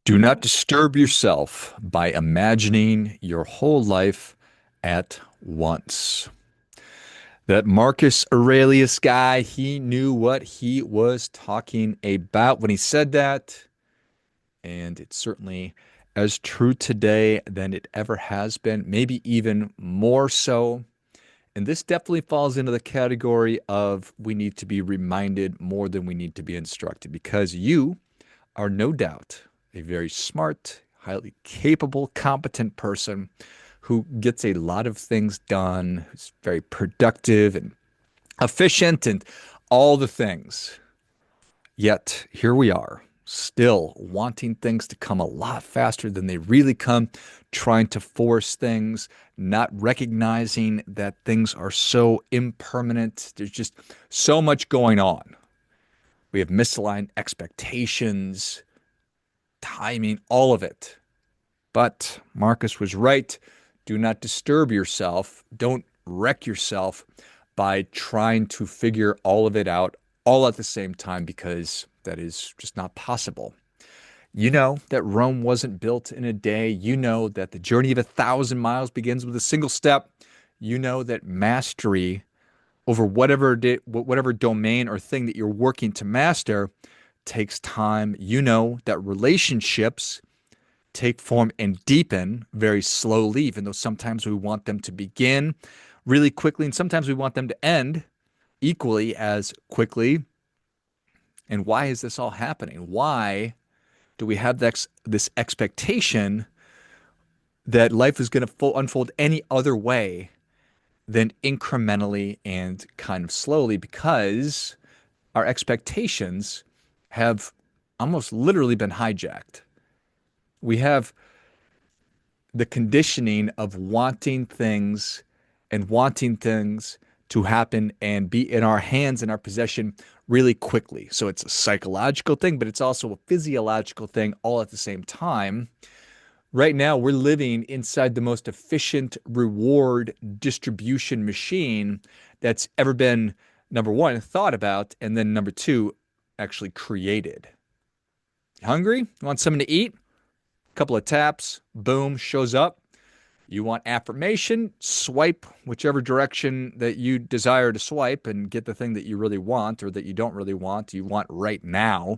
Do not disturb yourself by imagining your whole life at once. That Marcus Aurelius guy, he knew what he was talking about when he said that. And it's certainly as true today than it ever has been, maybe even more so. And this definitely falls into the category of we need to be reminded more than we need to be instructed because you are no doubt a very smart, highly capable, competent person who gets a lot of things done, who's very productive and efficient and all the things. Yet here we are, still wanting things to come a lot faster than they really come, trying to force things, not recognizing that things are so impermanent. There's just so much going on. We have misaligned expectations, timing, all of it. But Marcus was right. Do not disturb yourself. Don't wreck yourself by trying to figure all of it out all at the same time because that is just not possible. You know that Rome wasn't built in a day. You know that the journey of 1,000 miles begins with a single step. You know that mastery over whatever domain or thing that you're working to master takes time. You know that relationships take form and deepen very slowly, even though sometimes we want them to begin really quickly and sometimes we want them to end equally as quickly. And why is this all happening? Why do we have this expectation that life is going to unfold any other way than incrementally and kind of slowly? Because our expectations have almost literally been hijacked. We have the conditioning of wanting things to happen and be in our hands, in our possession really quickly. So it's a psychological thing, but it's also a physiological thing all at the same time. Right now, we're living inside the most efficient reward distribution machine that's ever been, number one, thought about, and then number two, actually created. Hungry? You want something to eat? Couple of taps, boom, shows up. You want affirmation? Swipe whichever direction that you desire to swipe and get the thing that you really want or that you don't really want, you want right now,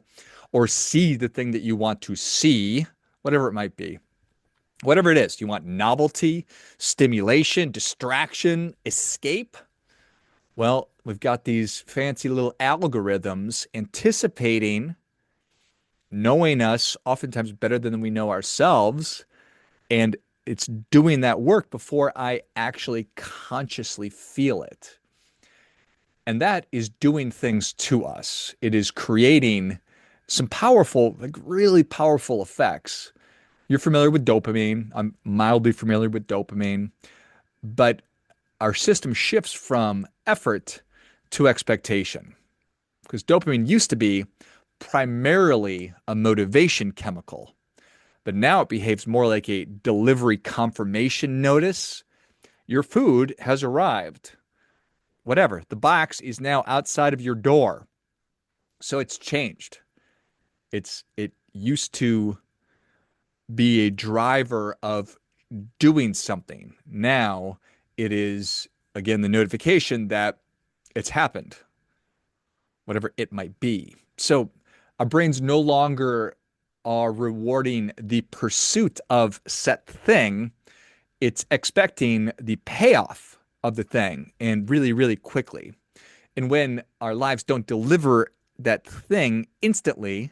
or see the thing that you want to see, whatever it might be. Whatever it is, you want novelty, stimulation, distraction, escape? Well, we've got these fancy little algorithms anticipating knowing us oftentimes better than we know ourselves. And it's doing that work before I actually consciously feel it. And that is doing things to us. It is creating some powerful, like really powerful effects. You're familiar with dopamine. I'm mildly familiar with dopamine, but our system shifts from effort to expectation because dopamine used to be primarily a motivation chemical. But now it behaves more like a delivery confirmation notice. Your food has arrived. Whatever. The box is now outside of your door. So it's changed. It used to be a driver of doing something. Now it is again the notification that it's happened, whatever it might be. So our brains no longer are rewarding the pursuit of set thing. It's expecting the payoff of the thing and really, really quickly. And when our lives don't deliver that thing instantly,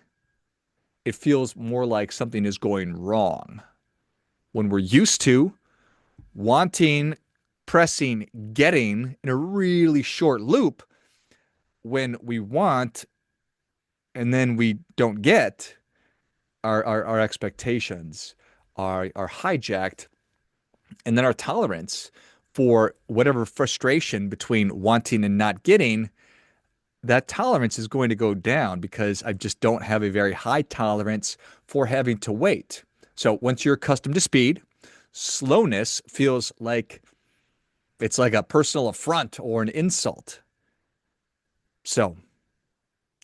it feels more like something is going wrong. When we're used to wanting, pressing, getting in a really short loop, when we want and then we don't get, our expectations are hijacked, and then our tolerance for whatever frustration between wanting and not getting, that tolerance is going to go down because I just don't have a very high tolerance for having to wait. So once you're accustomed to speed, slowness feels like it's like a personal affront or an insult. So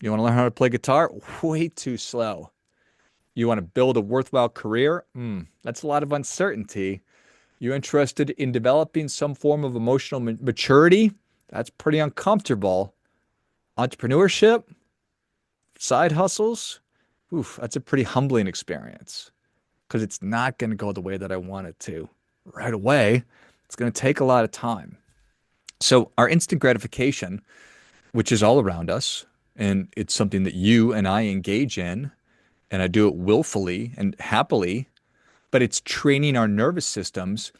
you want to learn how to play guitar? Way too slow. You want to build a worthwhile career? That's a lot of uncertainty. You interested in developing some form of emotional maturity? That's pretty uncomfortable. Entrepreneurship, side hustles, oof, that's a pretty humbling experience because it's not going to go the way that I want it to right away. It's going to take a lot of time. So, our instant gratification, which is all around us, and it's something that you and I engage in, and I do it willfully and happily, but it's training our nervous systems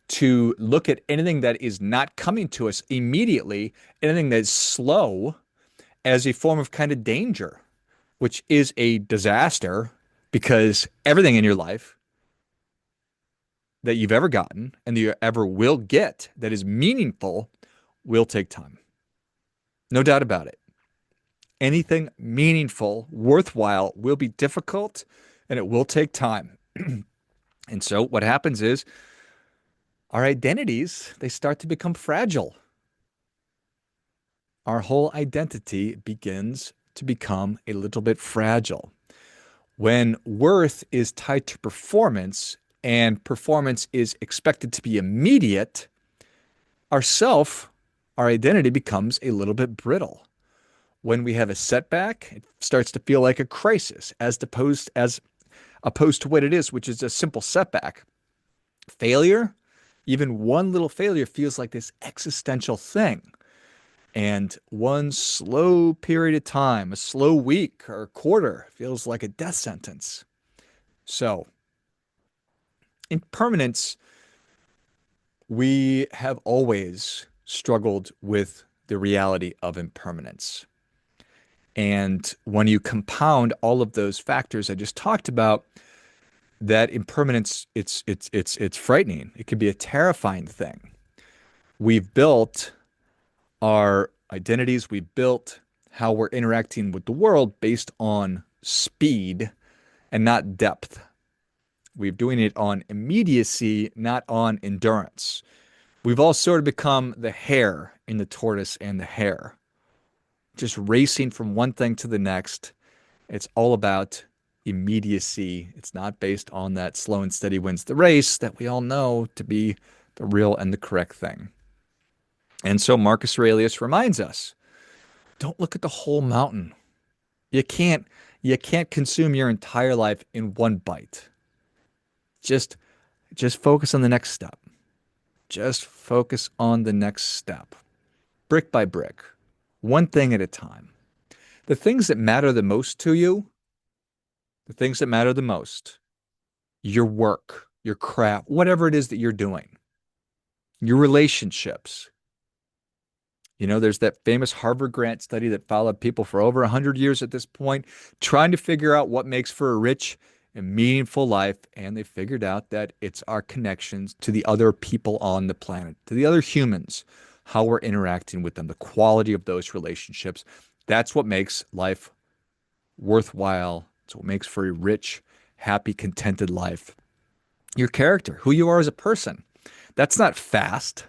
to look at anything that is not coming to us immediately, anything that is slow, as a form of kind of danger, which is a disaster because everything in your life that you've ever gotten and that you ever will get that is meaningful will take time. No doubt about it. Anything meaningful, worthwhile will be difficult and it will take time. And so what happens is our identities, they start to become fragile. Our whole identity begins to become a little bit fragile. When worth is tied to performance and performance is expected to be immediate, our self, our identity becomes a little bit brittle. When we have a setback, it starts to feel like a crisis as opposed to what it is, which is a simple setback. Failure, even one little failure feels like this existential thing. And one slow period of time, a slow week or quarter, feels like a death sentence. So, impermanence, we have always struggled with the reality of impermanence. And when you compound all of those factors I just talked about, that impermanence, it's frightening. It can be a terrifying thing. We've built our identities, we've built how we're interacting with the world based on speed and not depth. We're doing it on immediacy, not on endurance. We've all sort of become the hare in the tortoise and the hare, just racing from one thing to the next. It's all about immediacy. It's not based on that slow and steady wins the race that we all know to be the real and the correct thing. And so Marcus Aurelius reminds us, don't look at the whole mountain. You can't you can't consume your entire life in one bite. Just just focus on the next step. Just focus on the next step. Brick by brick. One thing at a time. The things that matter the most to you, the things that matter the most, your work, your craft, whatever it is that you're doing, your relationships. You know, there's that famous Harvard grant study that followed people for over 100 years at this point, trying to figure out what makes for a rich and meaningful life. And they figured out that it's our connections to the other people on the planet, to the other humans, how we're interacting with them, the quality of those relationships. That's what makes life worthwhile. It's what makes for a rich, happy, contented life. Your character, who you are as a person. That's not fast.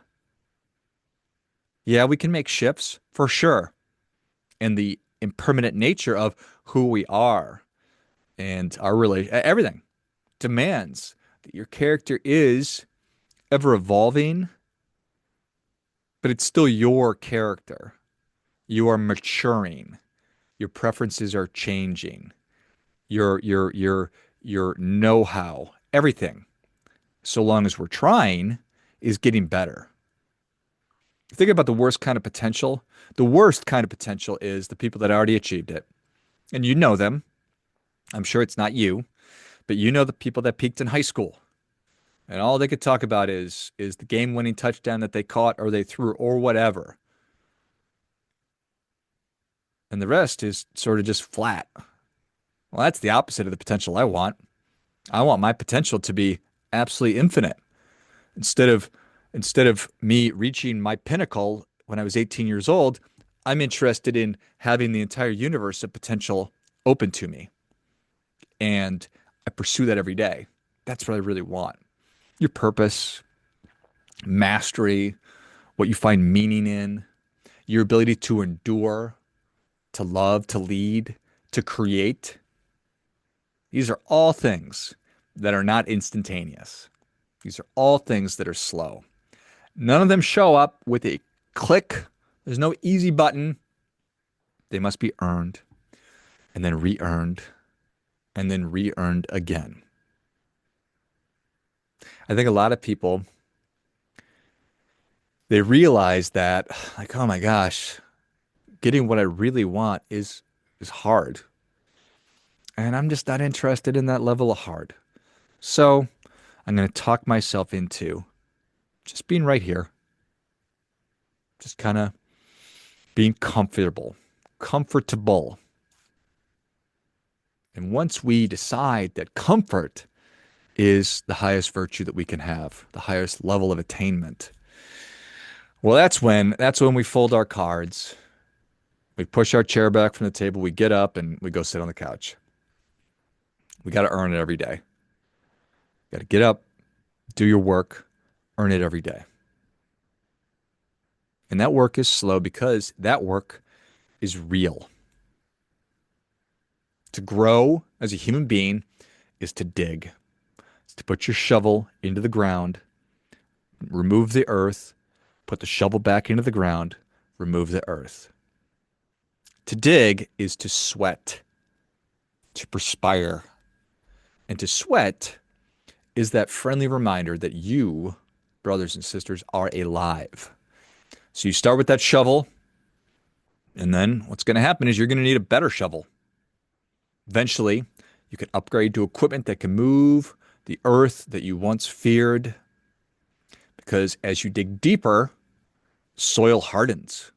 Yeah, we can make shifts for sure. And the impermanent nature of who we are and our relation, everything demands that your character is ever evolving, but it's still your character. You are maturing. Your preferences are changing. Your know-how, everything, so long as we're trying, is getting better. Think about the worst kind of potential. The worst kind of potential is the people that already achieved it. And you know them. I'm sure it's not you, but you know the people that peaked in high school. And all they could talk about is the game-winning touchdown that they caught or they threw or whatever. And the rest is sort of just flat. Well, that's the opposite of the potential I want. I want my potential to be absolutely infinite. Instead of instead of me reaching my pinnacle when I was 18 years old, I'm interested in having the entire universe of potential open to me. And I pursue that every day. That's what I really want. Your purpose, mastery, what you find meaning in, your ability to endure, to love, to lead, to create. These are all things that are not instantaneous. These are all things that are slow. None of them show up with a click. There's no easy button. They must be earned and then re-earned and then re-earned again. I think a lot of people, they realize that, like, oh my gosh, getting what I really want is hard. And I'm just not interested in that level of hard. So I'm going to talk myself into just being right here, just kind of being comfortable. And once we decide that comfort is the highest virtue that we can have, the highest level of attainment, well, that's when we fold our cards. We push our chair back from the table, we get up and we go sit on the couch. We got to earn it every day. Got to get up, do your work, earn it every day. And that work is slow because that work is real. To grow as a human being is to dig. It's to put your shovel into the ground, remove the earth, put the shovel back into the ground, remove the earth. To dig is to sweat, to perspire. And to sweat is that friendly reminder that you, brothers and sisters, are alive. So you start with that shovel, and then what's going to happen is you're going to need a better shovel. Eventually, you can upgrade to equipment that can move the earth that you once feared, because as you dig deeper, soil hardens.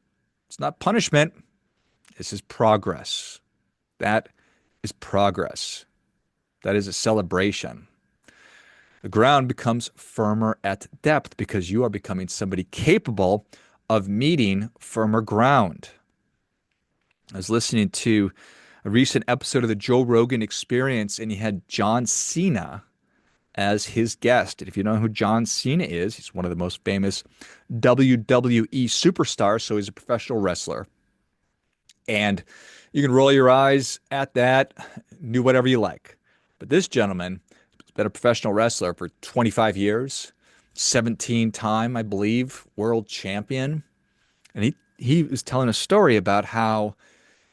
It's not punishment. This is progress. That is progress. That is a celebration. The ground becomes firmer at depth because you are becoming somebody capable of meeting firmer ground. I was listening to a recent episode of the Joe Rogan Experience, and he had John Cena as his guest. And if you know who John Cena is, he's one of the most famous WWE superstars, so he's a professional wrestler. And you can roll your eyes at that, do whatever you like. But this gentleman has been a professional wrestler for 25 years, 17-time, I believe, world champion. And he was telling a story about how,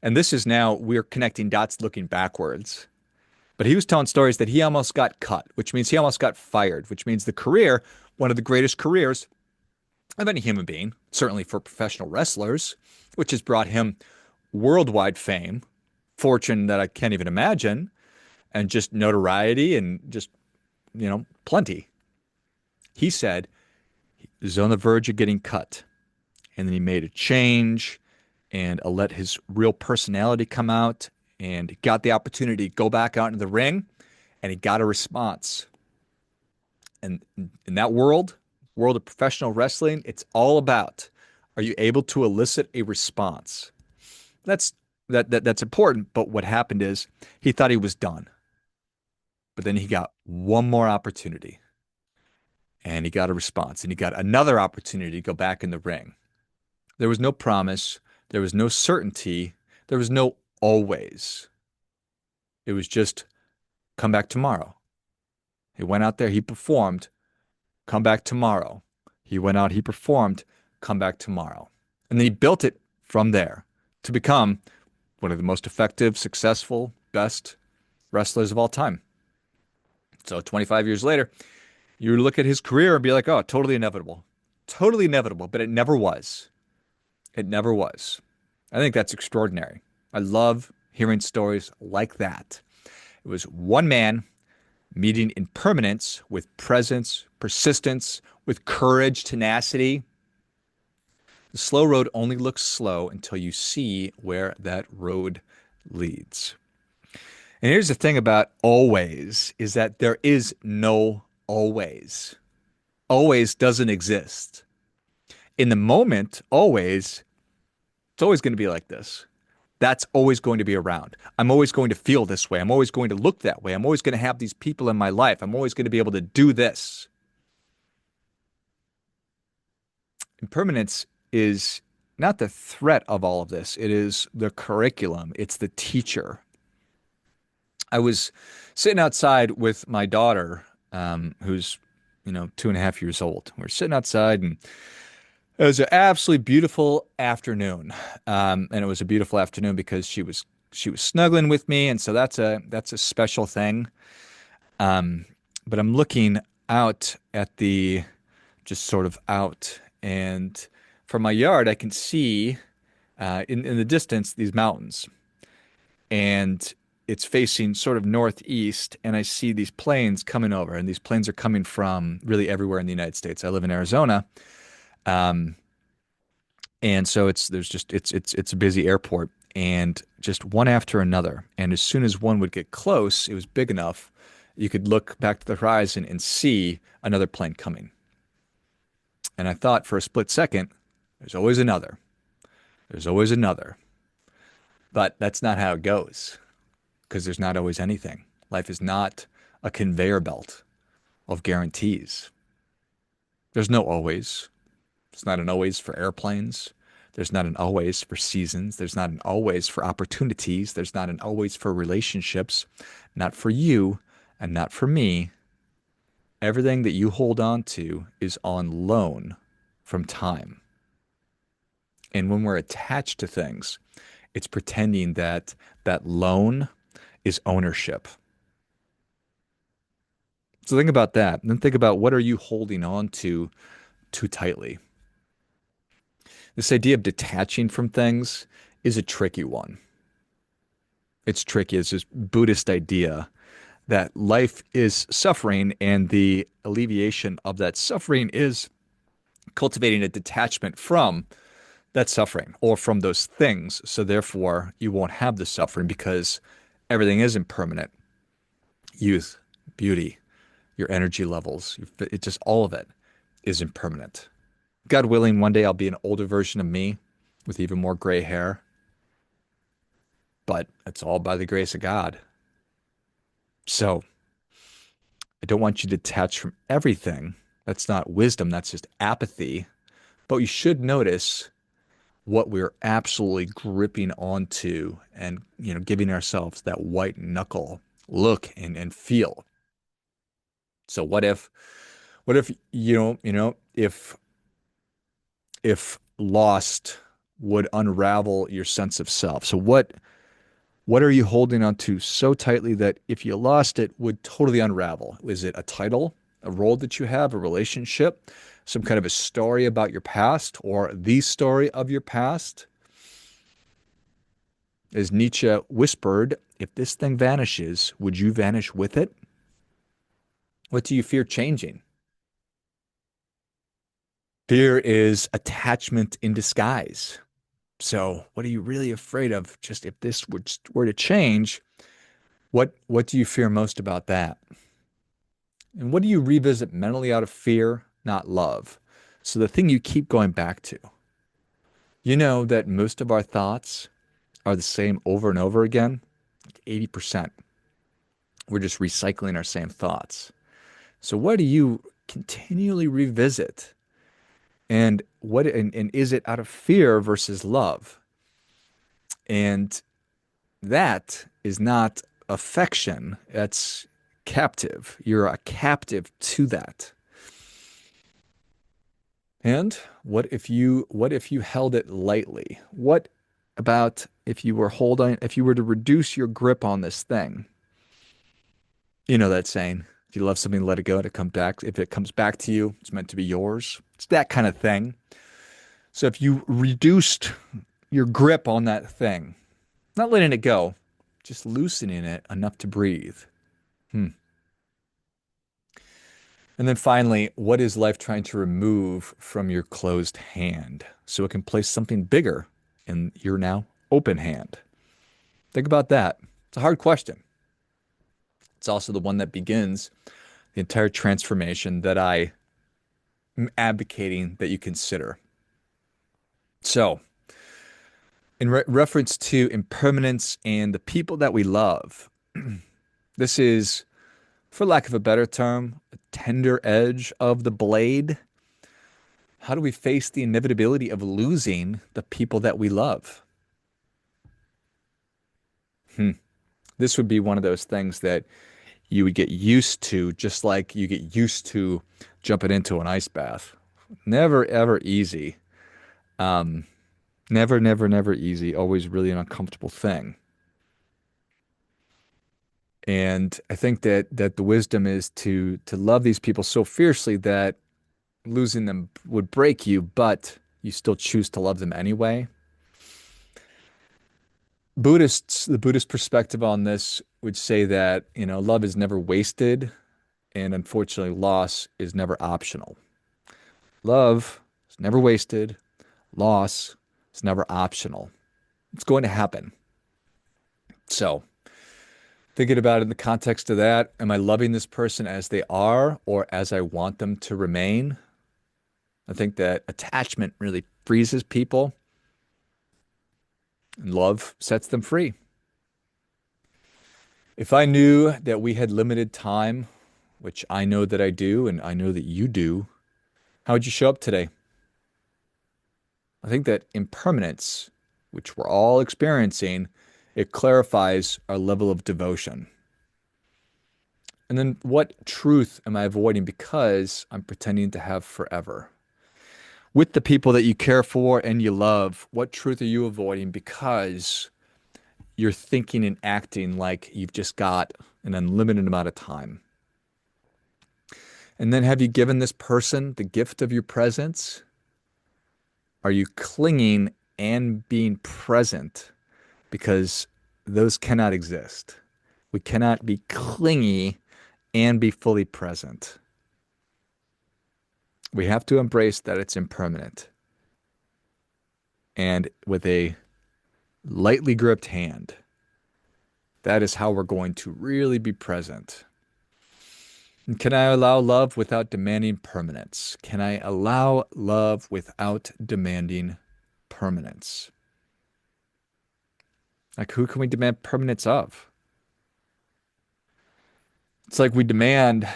and this is now, we're connecting dots looking backwards. But he was telling stories that he almost got cut, which means he almost got fired, which means the career, one of the greatest careers of any human being, certainly for professional wrestlers, which has brought him worldwide fame, fortune that I can't even imagine, and just notoriety and just, plenty. He said he was on the verge of getting cut. And then he made a change and let his real personality come out and got the opportunity to go back out into the ring, and he got a response. And in that world of professional wrestling, it's all about, are you able to elicit a response? That's important, but what happened is he thought he was done. But then he got one more opportunity and he got a response, and he got another opportunity to go back in the ring. There was no promise, there was no certainty, there was no always. It was just come back tomorrow. He went out there, he performed, come back tomorrow. He went out, he performed, come back tomorrow. And then he built it from there to become one of the most effective, successful, best wrestlers of all time. So 25 years later, you look at his career and be like, oh, totally inevitable. Totally inevitable, but it never was. It never was. I think that's extraordinary. I love hearing stories like that. It was one man meeting impermanence with presence, persistence, with courage, tenacity. The slow road only looks slow until you see where that road leads. And here's the thing about always, is that there is no always. Always doesn't exist. In the moment, always, it's always going to be like this. That's always going to be around. I'm always going to feel this way. I'm always going to look that way. I'm always going to have these people in my life. I'm always going to be able to do this. Impermanence is not the threat of all of this. It is the curriculum. It's the teacher. I was sitting outside with my daughter, who's, 2.5 years old. We're sitting outside, and it was an absolutely beautiful afternoon. And it was a beautiful afternoon because she was snuggling with me, and so that's a special thing. Um, but I'm looking out at the just sort of out, and from my yard, I can see in the distance these mountains, and it's facing sort of northeast, and I see these planes coming over, and these planes are coming from really everywhere in the United States. I live in Arizona, um, and so it's a busy airport, and just one after another. And as soon as one would get close, it was big enough you could look back to the horizon and see another plane coming. And I thought for a split second, there's always another. There's always another. But that's not how it goes, because there's not always anything. Life is not a conveyor belt of guarantees. There's no always. There's not an always for airplanes. There's not an always for seasons. There's not an always for opportunities. There's not an always for relationships. Not for you and not for me. Everything that you hold on to is on loan from time. And when we're attached to things, it's pretending that that loan is ownership. So think about that. And then think about, what are you holding on to too tightly? This idea of detaching from things is a tricky one. It's tricky. It's this Buddhist idea that life is suffering, and the alleviation of that suffering is cultivating a detachment from that suffering or from those things. So therefore, you won't have the suffering because everything is impermanent. Youth, beauty, your energy levels, it just all of it is impermanent. God willing, one day I'll be an older version of me with even more gray hair, but it's all by the grace of God. So I don't want you to detach from everything. That's not wisdom, that's just apathy. But you should notice what we're absolutely gripping onto, and giving ourselves that white knuckle look and feel. So what if if lost would unravel your sense of self? So what are you holding on to so tightly that if you lost it would totally unravel? Is it a title, a role that you have, a relationship, some kind of a story about your past, or the story of your past? As Nietzsche whispered, if this thing vanishes, would you vanish with it? What do you fear changing? Fear is attachment in disguise. So, what are you really afraid of? Just if this were to change, what do you fear most about that? And what do you revisit mentally out of fear, not love? So the thing you keep going back to. You know that most of our thoughts are the same over and over again, like 80%. We're just recycling our same thoughts. So what do you continually revisit? And is it out of fear versus love? And that is not affection, that's captive. You're a captive to that. And what if you held it lightly? What about if you were to reduce your grip on this thing? You know that saying, if you love something, let it go, and it come back. If it comes back to you, it's meant to be yours. It's that kind of thing. So if you reduced your grip on that thing, not letting it go, just loosening it enough to breathe. Hmm. And then finally, what is life trying to remove from your closed hand so it can place something bigger in your now open hand? Think about that. It's a hard question. It's also the one that begins the entire transformation that I am advocating that you consider. So, in reference to impermanence and the people that we love, this is, for lack of a better term, a tender edge of the blade. How do we face the inevitability of losing the people that we love? Hmm. This would be one of those things that you would get used to, just like you get used to jumping into an ice bath. Never, ever easy. Um, Never, never, never easy. Always really an uncomfortable thing. And I think that the wisdom is to love these people so fiercely that losing them would break you, but you still choose to love them anyway. The Buddhist perspective on this would say that, love is never wasted, and unfortunately, loss is never optional. Love is never wasted, loss is never optional. It's going to happen. So, thinking about it in the context of that, am I loving this person as they are or as I want them to remain? I think that attachment really freezes people and love sets them free. If I knew that we had limited time, which I know that I do, and I know that you do, how would you show up today? I think that impermanence, which we're all experiencing, it clarifies our level of devotion. And then what truth am I avoiding because I'm pretending to have forever? With the people that you care for and you love, what truth are you avoiding because you're thinking and acting like you've just got an unlimited amount of time? And then have you given this person the gift of your presence? Are you clinging and being present? Because those cannot exist. We cannot be clingy and be fully present. We have to embrace that it's impermanent. And with a lightly gripped hand, that is how we're going to really be present. And can I allow love without demanding permanence? Can I allow love without demanding permanence? Like, who can we demand permanence of? It's like we become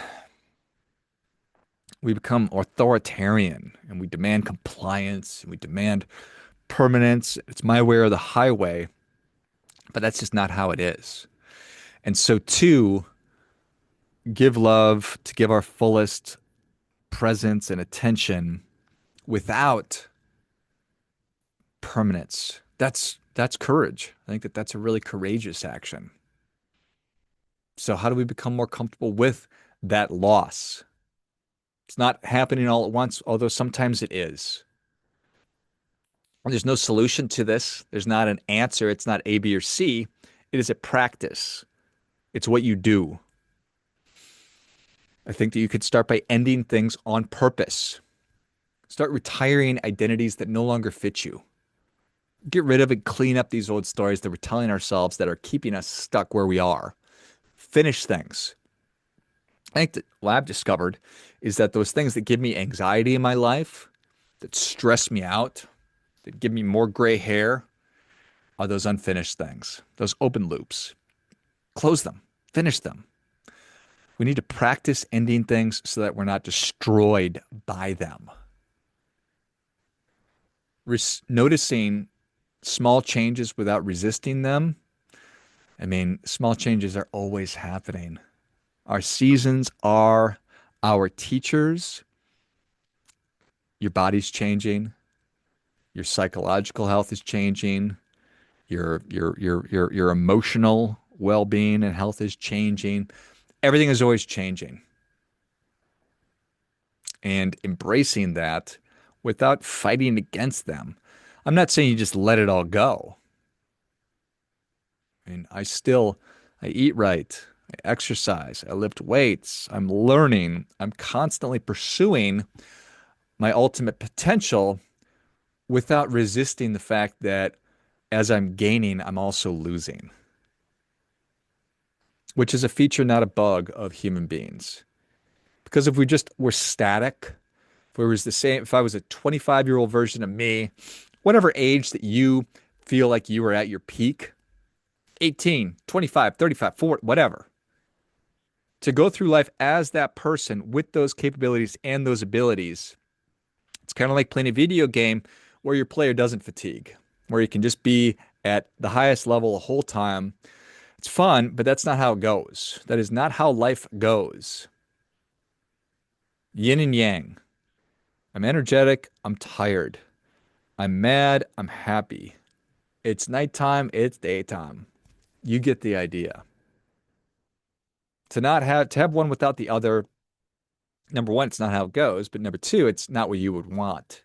authoritarian and we demand compliance and we demand permanence. It's my way or the highway, but that's just not how it is. And so, to give love, to give our fullest presence and attention without permanence, that's courage. I think that that's a really courageous action. So, how do we become more comfortable with that loss? It's not happening all at once, although sometimes it is. There's no solution to this. There's not an answer. It's not A, B, or C. It is a practice. It's what you do. I think that you could start by ending things on purpose. Start retiring identities that no longer fit you. Get rid of and clean up these old stories that we're telling ourselves that are keeping us stuck where we are. Finish things. I think that what I've discovered is that those things that give me anxiety in my life, that stress me out, that give me more gray hair, are those unfinished things, those open loops. Close them, finish them. We need to practice ending things so that we're not destroyed by them. Noticing small changes without resisting them. I mean, small changes are always happening. Our seasons are our teachers. Your body's changing. Your psychological health is changing. Your emotional well-being and health is changing. Everything is always changing. And embracing that without fighting against them. I'm not saying you just let it all go. I mean, I eat right. I exercise. I lift weights. I'm learning. I'm constantly pursuing my ultimate potential without resisting the fact that as I'm gaining, I'm also losing, which is a feature, not a bug of human beings. Because if we just were static, if I was a 25-year-old version of me, whatever age that you feel like you were at your peak, 18, 25, 35, 40, whatever, to go through life as that person with those capabilities and those abilities, it's kind of like playing a video game where your player doesn't fatigue, where you can just be at the highest level the whole time. It's fun, but that's not how it goes. That is not how life goes. Yin and yang. I'm energetic, I'm tired. I'm mad, I'm happy. It's nighttime, it's daytime. You get the idea. To have one without the other, number one, it's not how it goes, but number two, it's not what you would want.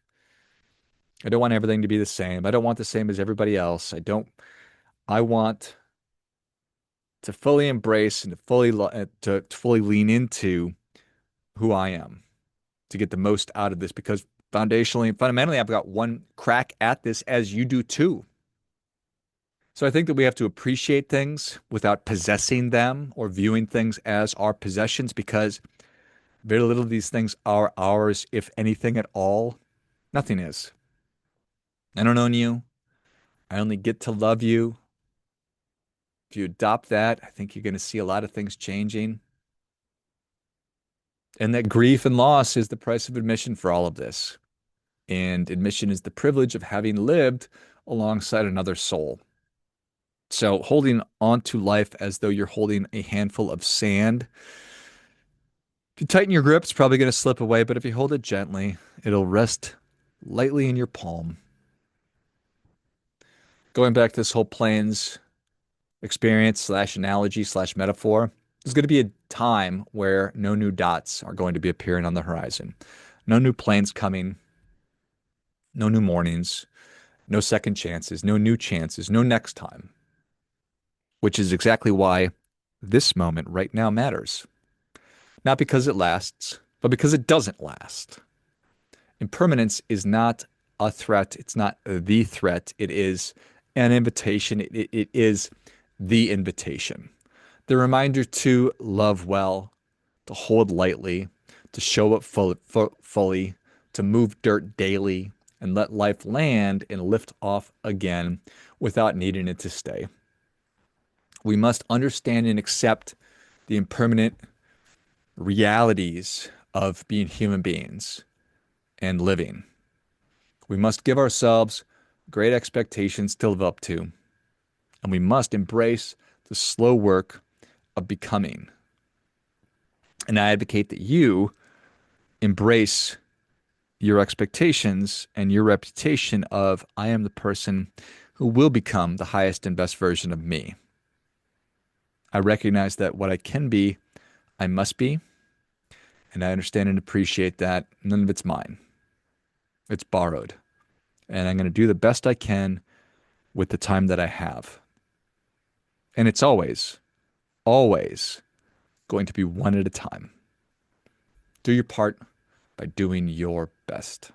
I don't want everything to be the same. I don't want the same as everybody else. I want to fully embrace and to fully lean into who I am to get the most out of this because foundationally and fundamentally, I've got one crack at this as you do too. So I think that we have to appreciate things without possessing them or viewing things as our possessions because very little of these things are ours, if anything at all. Nothing is. I don't own you. I only get to love you. If you adopt that, I think you're going to see a lot of things changing. And that grief and loss is the price of admission for all of this. And admission is the privilege of having lived alongside another soul. So holding on to life as though you're holding a handful of sand. If you tighten your grip, it's probably going to slip away, but if you hold it gently, it'll rest lightly in your palm. Going back to this whole planes experience slash analogy slash metaphor, there's going to be a time where no new dots are going to be appearing on the horizon. No new planes coming, no new mornings, no second chances, no new chances, no next time, which is exactly why this moment right now matters. Not because it lasts, but because it doesn't last. Impermanence is not a threat. It's not the threat. It is an invitation. It is the invitation. The reminder to love well, to hold lightly, to show up fully, to move dirt daily, and let life land and lift off again without needing it to stay. We must understand and accept the impermanent realities of being human beings and living. We must give ourselves great expectations to live up to, and we must embrace the slow work of becoming. And I advocate that you embrace your expectations and your reputation of I am the person who will become the highest and best version of me. I recognize that what I can be, I must be, and I understand and appreciate that none of it's mine. It's borrowed. And I'm going to do the best I can with the time that I have. And it's always, always going to be one at a time. Do your part by doing your best.